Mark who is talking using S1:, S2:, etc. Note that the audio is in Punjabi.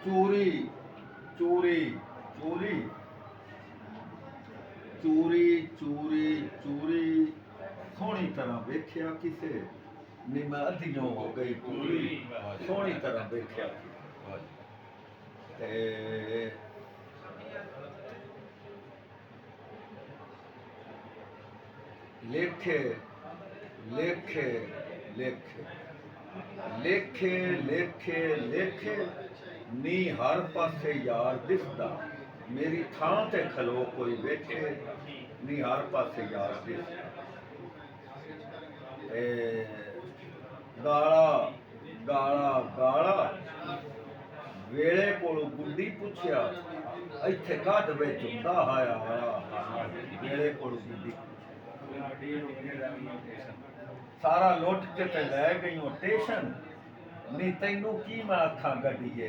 S1: ਚੂਰੀ ਚੂਰੀ ਚੂਰੀ ਚੂਰੀ ਚੂਰੀ ਚੂਰੀ ਸੋਹਣੀ ਤਰ੍ਹਾਂ ਵੇਖਿਆ ਕਿਸੇ ਨੀ ਮੈਂ ਅੱਧੀਓਂ ਹੋ ਗਈ ਪੂਰੀ ਸੋਹਣੀ ਤਰ੍ਹਾਂ ਵੇਖਿਆ ਤੇ ਲੇਖੇ ਲੇਖੇ ਲੇਖੇ ਲੇਖੇ ਲੇਖੇ ਲੇਖੇ ਨੀ ਹਰ ਪਾਸੇ ਯਾਰ ਦਿਸਦਾ ਮੇਰੀ ਥਾਂ ਤੇ ਖਲੋ ਕੋਈ ਵੇਖੇ ਨੀ ਹਰ ਪਾਸੇ ਯਾਰ ਦਿਸਦਾ ਗਾਲਾ ਗਾਲਾ ਗਾਲਾ ਵੇਲੇ ਕੋਲੋਂ ਗੁੱਡੀ ਪੁੱਛਿਆ ਇੱਥੇ ਕੱਢ ਵਿੱਚ ਹੁੰਦਾ ਹਾਇਆ ਵੇਲੇ ਕੋਲੋਂ ਗੁੱਡੀ ਸਾਰਾ ਲੁੱਟ ਕੇ ਤੇ ਲੈ ਗਈ ਉਹ ਟੇਸ਼ਨ ਨੀ ਤੈਨੂੰ ਕੀ ਮੈਂ ਅੱਖਾਂ ਕੱਢੀਏ